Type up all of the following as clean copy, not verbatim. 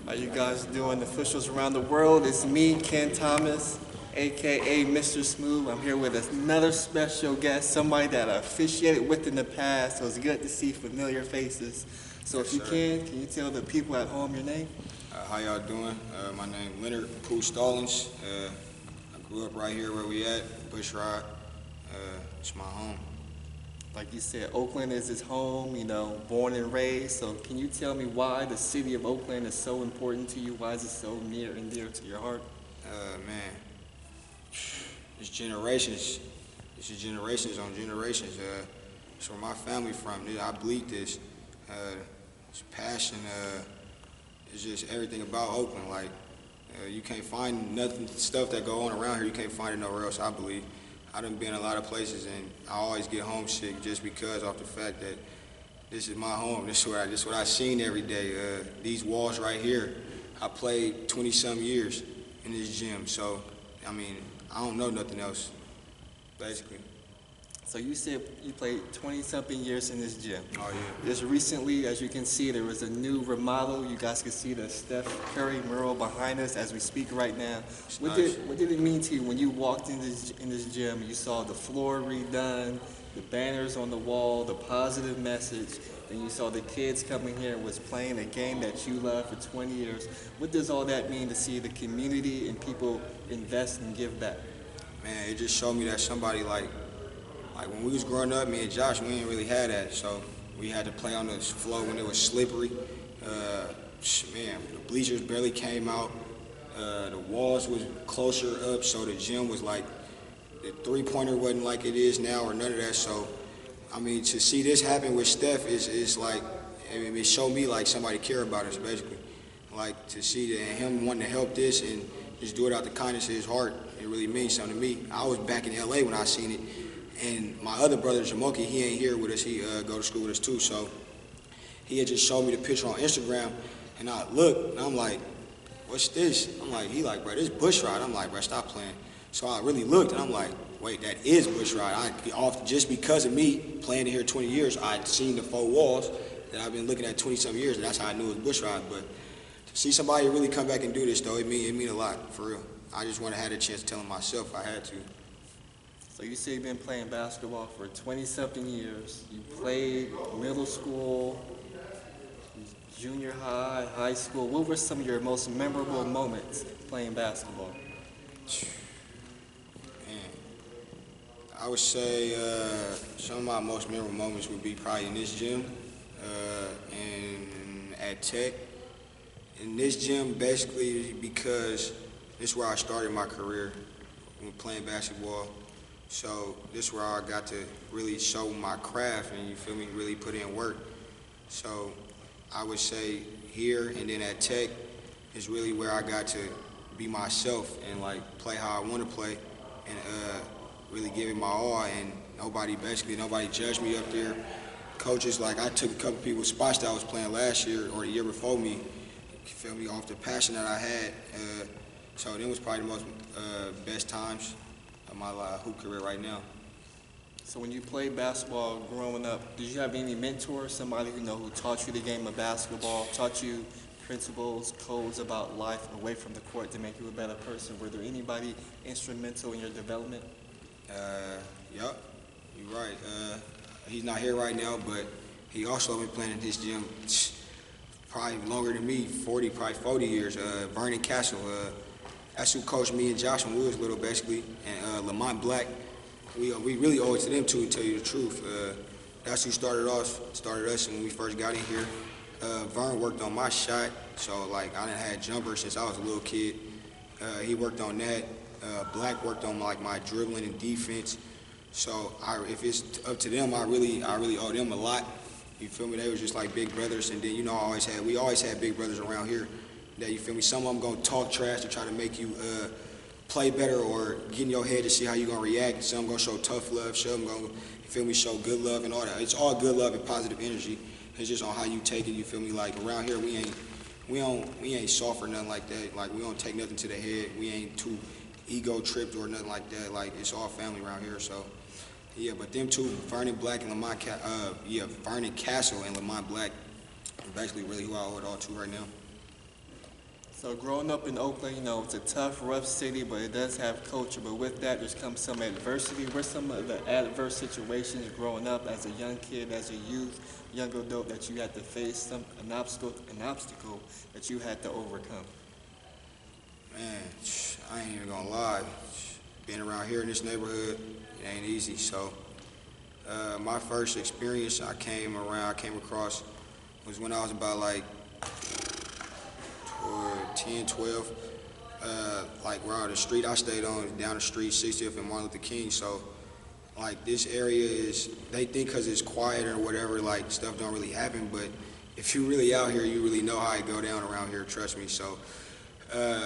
How you guys doing? Officials around the world. It's me, Ken Thomas, aka Mr. Smooth. I'm here with another special guest, somebody that I officiated with in the past. So it's good to see familiar faces. So if you can you tell the people at home your name? How y'all doing? My name Leonard Poot Stallings. I grew up right here where we at, Bushrod. It's my home. Like you said, Oakland is his home, born and raised. So can you tell me why the city of Oakland is so important to you? Why is it so near and dear to your heart? Man, it's generations. This is generations on generations. It's where my family from. I bleed this. It's passion. It's just everything about Oakland. Like, you can't find nothing, stuff that go on around here. You can't find it nowhere else, I believe. I done been a lot of places, and I always get homesick just because of the fact that this is my home. This is what I seen every day. These walls right here, I played 20-some years in this gym. So, I mean, I don't know nothing else, basically. So you said you played 20-something years in this gym. Oh, yeah. Just recently, as you can see, there was a new remodel. You guys can see the Steph Curry mural behind us as we speak right now. What did it mean to you when you walked in this gym and you saw the floor redone, the banners on the wall, the positive message, and you saw the kids coming here and was playing a game that you loved for 20 years? What does all that mean to see the community and people invest and give back? Man, it just showed me that somebody like when we was growing up, me and Josh, we didn't really have that. So we had to play on the floor when it was slippery. Man, the bleachers barely came out. The walls was closer up, so the gym was like, the three-pointer wasn't like it is now or none of that. So, I mean, to see this happen with Steph is like, I mean, it showed me like somebody care about us, basically. Like, to see that him wanting to help this and just do it out the kindness of his heart, it really means something to me. I was back in LA when I seen it. And my other brother, Jamoki, he ain't here with us. He go to school with us too. So he had just showed me the picture on Instagram, and I looked, and I'm like, what's this? I'm like, he like, bro, this Bushrod. I'm like, bro, stop playing. So I really looked, and I'm like, wait, that is Bushrod. Just because of me playing in here 20 years, I'd seen the four walls that I've been looking at 20-some years, and that's how I knew it was Bushrod. But to see somebody really come back and do this, though, it mean a lot, for real. I just want to have a chance to tell him myself I had to. So you say you've been playing basketball for 20-something years. You played middle school, junior high, high school. What were some of your most memorable moments playing basketball? Man, I would say some of my most memorable moments would be probably in this gym and at Tech. In this gym, basically, because this is where I started my career when playing basketball. So this is where I got to really show my craft and, you feel me, really put in work. So I would say here and then at Tech is really where I got to be myself and like play how I want to play and really give it my all, and nobody judged me up there. Coaches, like, I took a couple people's spots that I was playing last year or the year before me, you feel me, off the passion that I had. So it was probably the most best times of my hoop career right now. So when you played basketball growing up, did you have any mentors, somebody who taught you the game of basketball, taught you principles, codes about life away from the court to make you a better person? Were there anybody instrumental in your development? Yup, you're right. He's not here right now, but he also been playing in this gym probably longer than me, 40 years. Vernon Castle. That's who coached me and Josh when we was little, basically. And Lamont Black, we really owe it to them too, to tell you the truth. That's who started us when we first got in here. Vern worked on my shot, so like I done had jumpers since I was a little kid. He worked on that. Black worked on like my dribbling and defense. So if it's up to them, I really owe them a lot. You feel me? They was just like big brothers, and then we always had big brothers around here. That, you feel me, some of them gonna talk trash to try to make you play better or get in your head to see how you gonna react. Some gonna show tough love, some gonna, you feel me, show good love and all that. It's all good love and positive energy. It's just on how you take it, you feel me? Like around here we ain't soft or nothing like that. Like we don't take nothing to the head. We ain't too ego tripped or nothing like that. Like it's all family around here, so yeah, but them two, Vernon Black and Vernon Castle and Lamont Black, are basically really who I owe it all to right now. So growing up in Oakland, it's a tough, rough city, but it does have culture. But with that, there's come some adversity. What some of the adverse situations growing up as a young kid, as a youth, young adult that you had to face, an obstacle that you had to overcome? Man, I ain't even gonna lie. Being around here in this neighborhood, it ain't easy. So my first experience I came across was when I was about like 10, 12. Like around the street I stayed on, down the street, 60th and Martin Luther King. So like this area is, they think because it's quiet or whatever, like stuff don't really happen. But if you really out here, you really know how it go down around here, trust me. So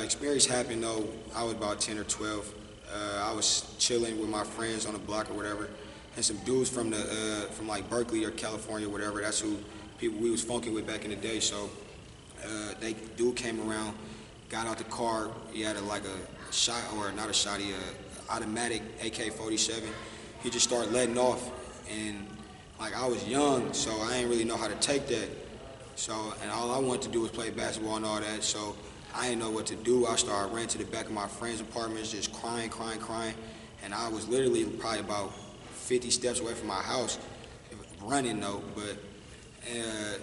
experience happened though, I was about 10 or 12. I was chilling with my friends on the block or whatever, and some dudes from like Berkeley or California or whatever, that's who people we was funking with back in the day. So dude came around, got out the car, he had like a shot, or not a shot, he automatic AK-47. He just started letting off, and like I was young, so I didn't really know how to take that. So, and all I wanted to do was play basketball and all that, so I didn't know what to do. I ran to the back of my friend's apartments, just crying, and I was literally probably about 50 steps away from my house, running though. But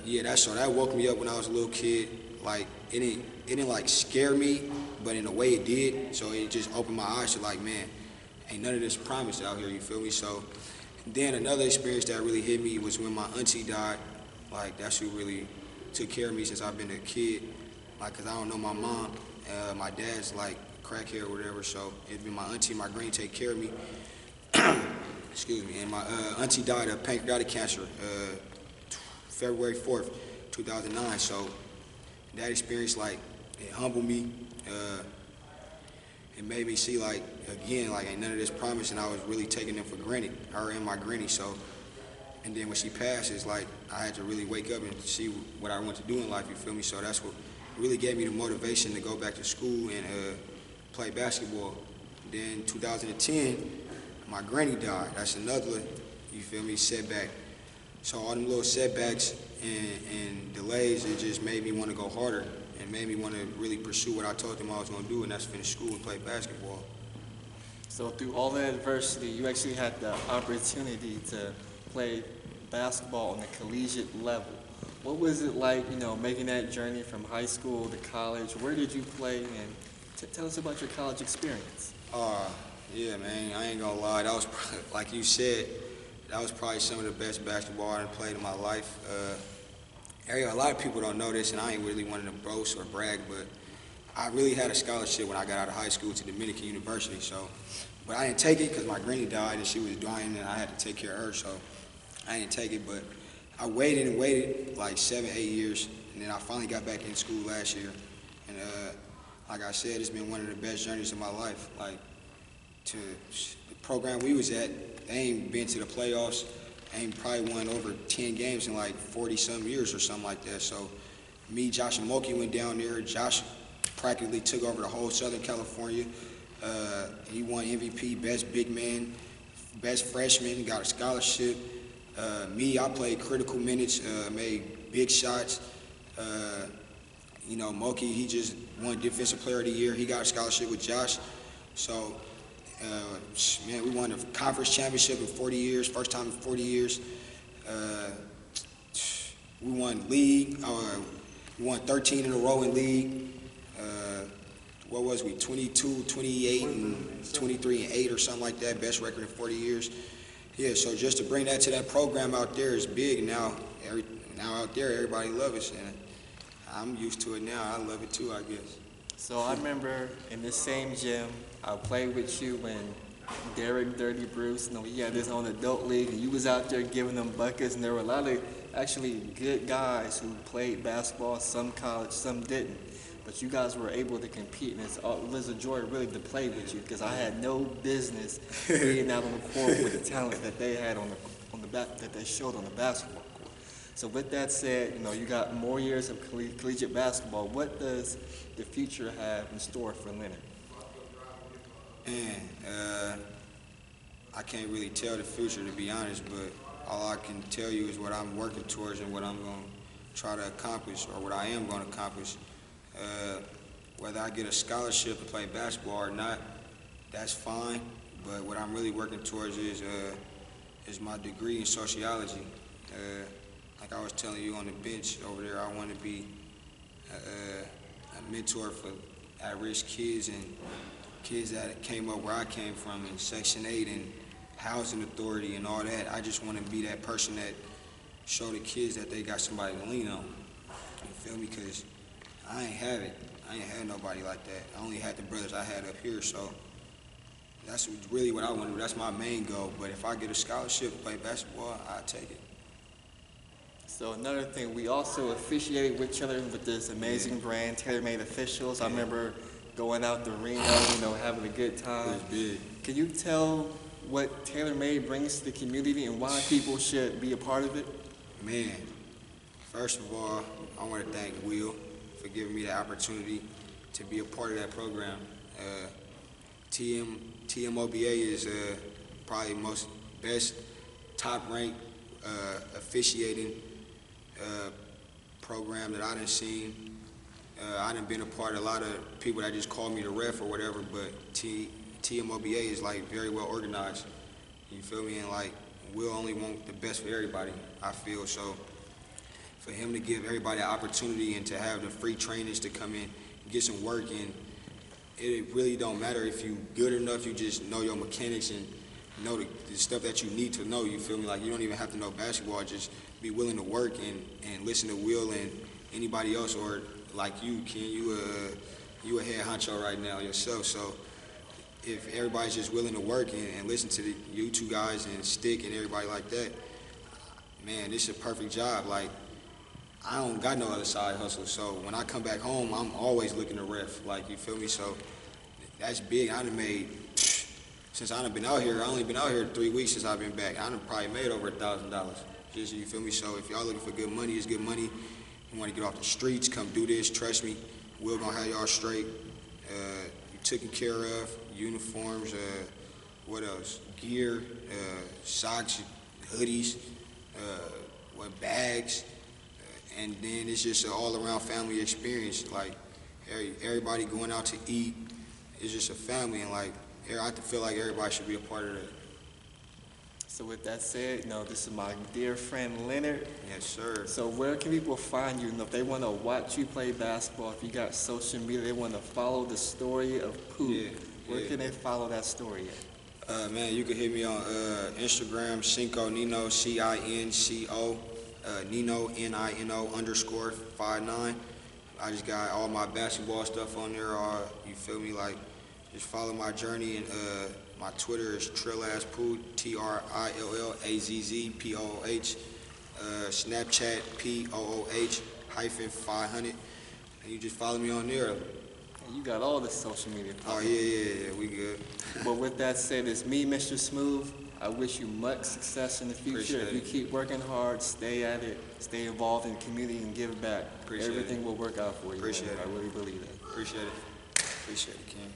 yeah, that woke me up when I was a little kid. Like it didn't like scare me, but in a way it did. So it just opened my eyes to like, man, ain't none of this promised out here. You feel me? So then another experience that really hit me was when my auntie died. Like that's who really took care of me since I've been a kid. Like, cause I don't know my mom. My dad's like crackhead or whatever. So it's been my auntie, my granny take care of me. Excuse me. And my auntie died of pancreatic cancer, February 4th, 2009. So that experience, like, it humbled me. It made me see, like, again, like, ain't none of this promise, and I was really taking them for granted, her and my granny. So, and then when she passed, it's like I had to really wake up and see what I want to do in life, you feel me? So that's what really gave me the motivation to go back to school and play basketball. Then 2010, my granny died. That's another, you feel me, setback. So all them little setbacks and delays, it just made me want to go harder and made me want to really pursue what I told them I was going to do, and that's finish school and play basketball. So through all that adversity, you actually had the opportunity to play basketball on the collegiate level. What was it like, making that journey from high school to college? Where did you play? And tell us about your college experience. Yeah, man, I ain't gonna lie. That was, like you said, that was probably some of the best basketball I've played in my life. A lot of people don't know this, and I ain't really wanting to boast or brag, but I really had a scholarship when I got out of high school to Dominican University. So, but I didn't take it because my granny died and she was dying, and I had to take care of her. So, I didn't take it. But I waited like 7, 8 years, and then I finally got back in school last year. And like I said, it's been one of the best journeys of my life. Like, to the program we was at, they ain't been to the playoffs, ain't probably won over 10 games in like 40-some years or something like that. So me, Josh, and Moki went down there. Josh practically took over the whole Southern California. He won MVP, best big man, best freshman, got a scholarship. Me, I played critical minutes, made big shots. Moki, he just won Defensive Player of the Year. He got a scholarship with Josh. So, man, we won the conference championship in 40 years, first time in 40 years. We won league. We won 13 in a row in league. What was we, 22, 28, and 23 and 8 or something like that, best record in 40 years. Yeah, so just to bring that to that program out there is big. Now out there, everybody loves us, and I'm used to it now. I love it too, I guess. So I remember in this same gym, I played with you when Derek Dirty Bruce, he had his own adult league, and you was out there giving them buckets, and there were a lot of actually good guys who played basketball, some college, some didn't. But you guys were able to compete, and it was a joy really to play with you, because I had no business being out on the court with the talent that they had that they showed on the basketball court. So with that said, you got more years of collegiate basketball. What does the future have in store for Leonard? Man, I can't really tell the future, to be honest, but all I can tell you is what I'm working towards and what I'm going to try to accomplish, or what I am going to accomplish. whether I get a scholarship to play basketball or not, that's fine. But what I'm really working towards is my degree in sociology. Like I was telling you on the bench over there, I want to be a mentor for at-risk kids and kids that came up where I came from in Section 8 and housing authority and all that. I just want to be that person that show the kids that they got somebody to lean on. You feel me? Because I ain't have it. I ain't had nobody like that. I only had the brothers I had up here, so that's really what I want to do. That's my main goal. But if I get a scholarship to play basketball, I'll take it. So another thing, we also officiated with each other with this amazing brand, Tailor-Made Officials. I remember going out to Reno, having a good time. It's big. Can you tell what Tailor-Made brings to the community and why people should be a part of it? Man, first of all, I want to thank Will for giving me the opportunity to be a part of that program. TMOBA is probably the most best, top-ranked officiating program that I done seen. I done been a part of a lot of people that just call me the ref or whatever, but TMOBA is like very well organized. You feel me? And like, we'll only want the best for everybody, I feel. So for him to give everybody an opportunity and to have the free trainings to come in, get some work in, it really don't matter if you good enough, you just know your mechanics and know the stuff that you need to know, you feel me? Like, you don't even have to know basketball, just be willing to work and listen to Will and anybody else, or like you, Ken, you a head honcho right now yourself, so if everybody's just willing to work and listen to you two guys and Stick and everybody like that, man, this is a perfect job. Like, I don't got no other side hustle, so when I come back home, I'm always looking to ref, like, you feel me? So that's big. I done made, since I done been out here, I only been out here 3 weeks since I've been back. I done probably made over $1,000. Just, you feel me? So if y'all looking for good money, it's good money. You want to get off the streets, come do this, trust me. We're gonna have y'all straight. You taken care of, uniforms, what else? Gear, socks, hoodies, bags, and then it's just an all-around family experience. Like, everybody going out to eat, it's just a family, and like, I feel like everybody should be a part of that. So with that said, this is my dear friend Leonard. Yes, sir. So where can people find you? If they want to watch you play basketball, if you got social media, they want to follow the story of Poot. Where can they follow that story at? Man, you can hit me on Instagram, Cinco Nino, CINCO, Nino, NINO _59. I just got all my basketball stuff on there. You feel me? Like, just follow my journey, and my Twitter is TrillAzzPoot, TRILLAZZPOOH. Snapchat POOH-500. And you just follow me on there. You got all the social media. Oh yeah, we good. But with that said, it's me, Mr. Smooth. I wish you much success in the future. Appreciate if you it. keep working hard, stay at it, stay involved in the community, and give back. Everything will work out for you. Appreciate it. I really believe that. Appreciate it. Appreciate it, Ken.